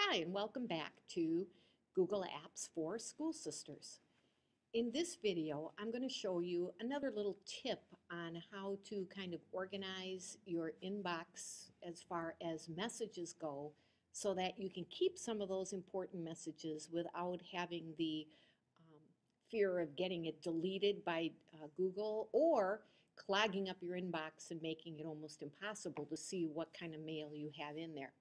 Hi, and welcome back to Google Apps for School Sisters. In this video, I'm going to show you another little tip on how to kind of organize your inbox as far as messages go so that you can keep some of those important messages without having the um, fear of getting it deleted by Google or clogging up your inbox and making it almost impossible to see what kind of mail you have in there.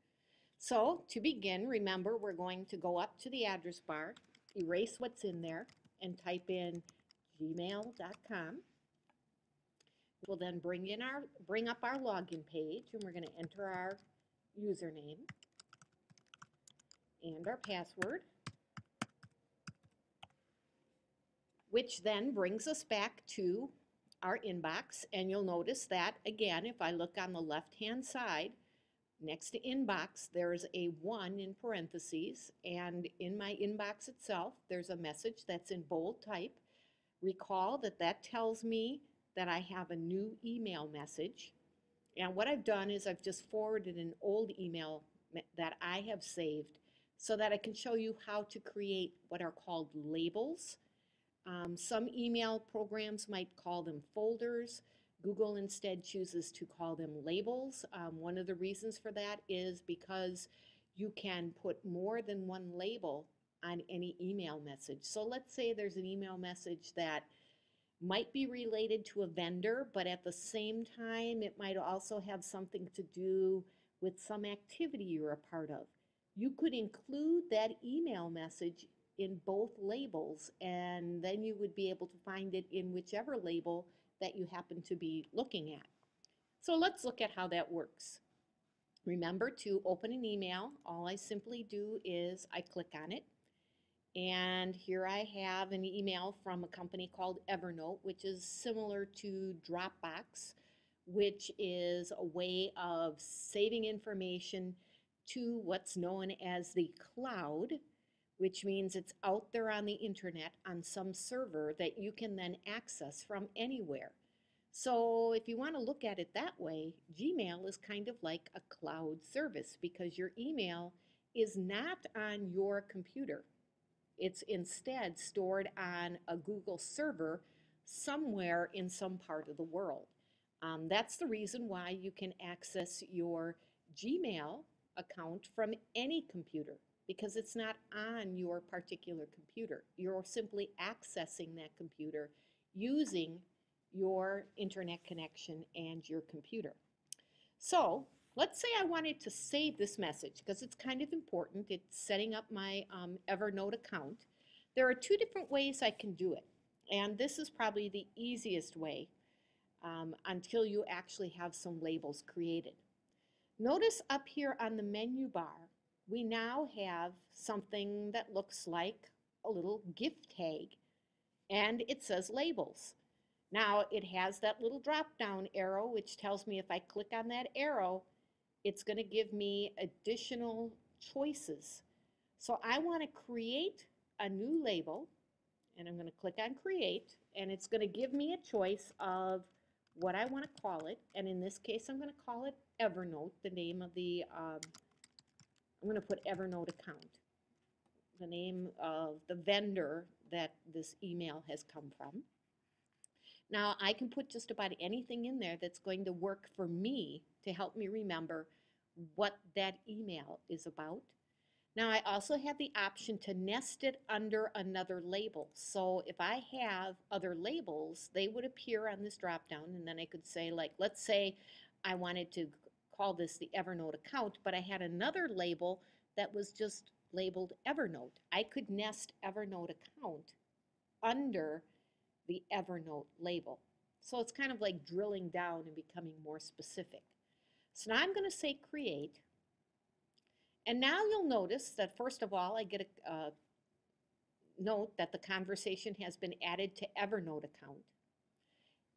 So to begin, remember we're going to go up to the address bar, erase what's in there, and type in gmail.com. We'll then bring up our login page, and we're going to enter our username and our password, which then brings us back to our inbox. And you'll notice that, again, if I look on the left-hand side, next to inbox, there's a 1 in parentheses, and in my inbox itself, there's a message that's in bold type. Recall that that tells me that I have a new email message. And what I've done is I've just forwarded an old email that I have saved so that I can show you how to create what are called labels. Some email programs might call them folders. Google instead chooses to call them labels. One of the reasons for that is because you can put more than one label on any email message. So let's say there's an email message that might be related to a vendor, but at the same time, it might also have something to do with some activity you're a part of. You could include that email message in both labels, and then you would be able to find it in whichever label that you happen to be looking at. So let's look at how that works. Remember, to open an email, all I simply do is I click on it, and here I have an email from a company called Evernote, which is similar to Dropbox, which is a way of saving information to what's known as the cloud, which means it's out there on the internet on some server that you can then access from anywhere. So if you want to look at it that way, Gmail is kind of like a cloud service because your email is not on your computer. It's instead stored on a Google server somewhere in some part of the world. That's the reason why you can access your Gmail account from any computer because it's not on your particular computer. You're simply accessing that computer using your internet connection and your computer. So let's say I wanted to save this message because it's kind of important. It's setting up my Evernote account. There are two different ways I can do it. And this is probably the easiest way until you actually have some labels created. Notice up here on the menu bar, we now have something that looks like a little gift tag, and it says labels. Now it has that little drop down arrow which tells me if I click on that arrow, it's going to give me additional choices. So I want to create a new label, and I'm going to click on create, and it's going to give me a choice of what I want to call it. And in this case, I'm going to call it Evernote, the name of the, I'm going to put Evernote account, the name of the vendor that this email has come from. Now, I can put just about anything in there that's going to work for me to help me remember what that email is about. Now, I also have the option to nest it under another label. So if I have other labels, they would appear on this dropdown, and then I could say, like, let's say I wanted to call this the Evernote account, but I had another label that was just labeled Evernote. I could nest Evernote account under the Evernote label. So it's kind of like drilling down and becoming more specific. So now I'm going to say create. And now you'll notice that first of all, I get a note that the conversation has been added to Evernote account.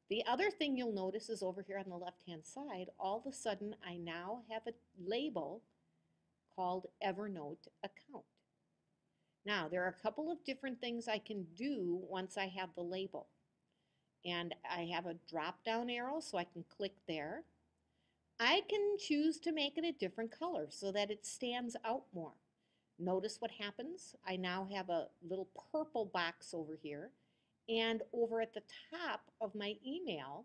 The other thing you'll notice is over here on the left-hand side, all of a sudden I now have a label called Evernote account. Now, there are a couple of different things I can do once I have the label. And I have a drop-down arrow, so I can click there. I can choose to make it a different color so that it stands out more. Notice what happens. I now have a little purple box over here. And over at the top of my email,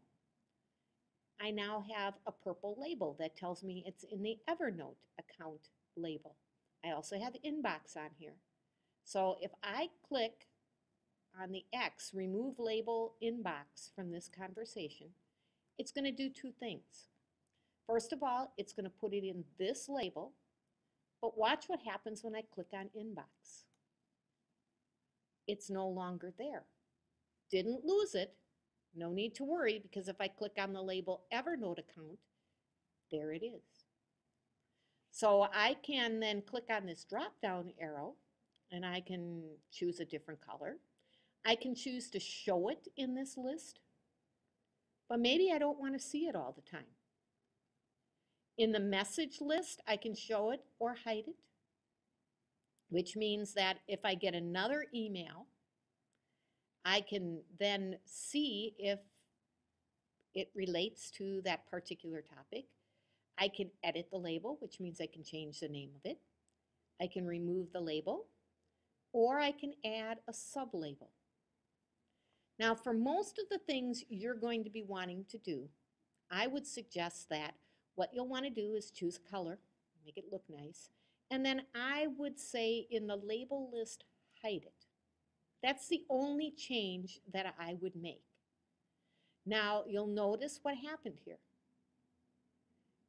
I now have a purple label that tells me it's in the Evernote account label. I also have inbox on here. So if I click on the X, remove label inbox from this conversation, it's going to do two things. First of all, it's going to put it in this label, but watch what happens when I click on inbox. It's no longer there. Didn't lose it. No need to worry, because if I click on the label Evernote account, there it is. So I can then click on this drop-down arrow and I can choose a different color. I can choose to show it in this list, but maybe I don't want to see it all the time. In the message list, I can show it or hide it, which means that if I get another email, I can then see if it relates to that particular topic. I can edit the label, which means I can change the name of it. I can remove the label, or I can add a sublabel. Now, for most of the things you're going to be wanting to do, I would suggest that what you'll want to do is choose color, make it look nice, and then I would say in the label list, hide it. That's the only change that I would make. Now, you'll notice what happened here.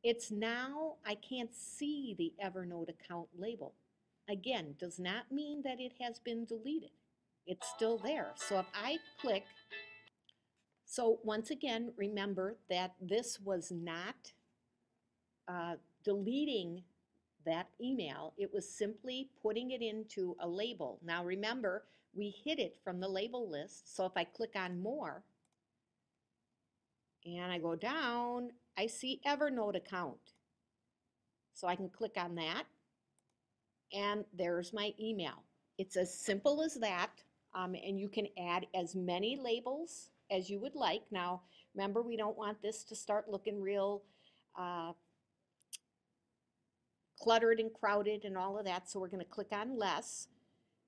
It's now, I can't see the Evernote account label. Again, does not mean that it has been deleted. It's still there. So if I click, so once again, remember that this was not deleting that email. It was simply putting it into a label. Now remember, we hid it from the label list. So if I click on more and I go down, I see Evernote account. So I can click on that and there's my email. It's as simple as that, and you can add as many labels as you would like. Now, remember, we don't want this to start looking real cluttered and crowded and all of that, so we're going to click on less.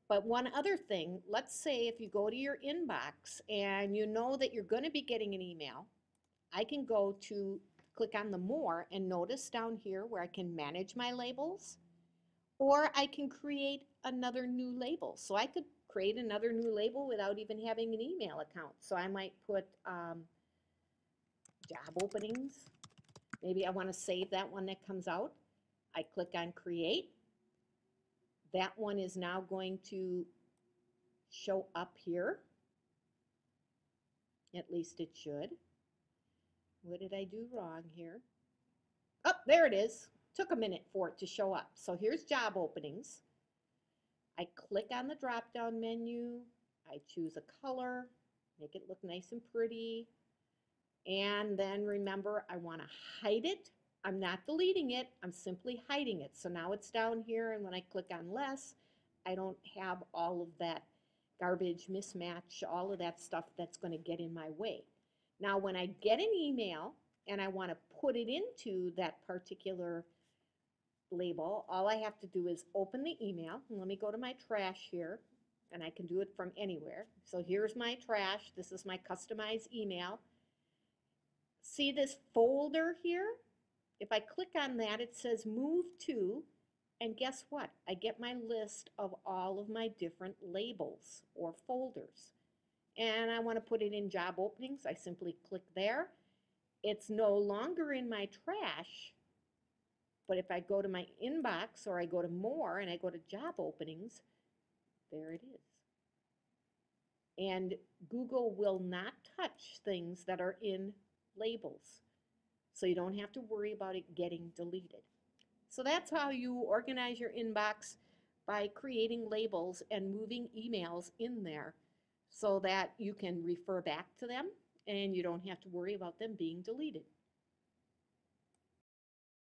But one other thing, let's say if you go to your inbox and you know that you're going to be getting an email, I can go to click on the more and notice down here where I can manage my labels, or I can create another new label. So I could create another new label without even having an email account. So I might put job openings. Maybe I want to save that one that comes out. I click on create. That one is now going to show up here. At least it should. What did I do wrong here? Oh, there it is. Took a minute for it to show up. So here's job openings. I click on the drop-down menu. I choose a color, make it look nice and pretty. And then remember, I want to hide it. I'm not deleting it. I'm simply hiding it. So now it's down here, and when I click on less, I don't have all of that garbage, mismatch, all of that stuff that's going to get in my way. Now, when I get an email and I want to put it into that particular label, all I have to do is open the email. And let me go to my trash here, and I can do it from anywhere. So here's my trash. This is my customized email. See this folder here? If I click on that, it says move to, and guess what? I get my list of all of my different labels or folders. And I want to put it in job openings. I simply click there. It's no longer in my trash, but if I go to my inbox or I go to more and I go to job openings, there it is. And Google will not touch things that are in labels. So you don't have to worry about it getting deleted. So that's how you organize your inbox, by creating labels and moving emails in there so that you can refer back to them and you don't have to worry about them being deleted.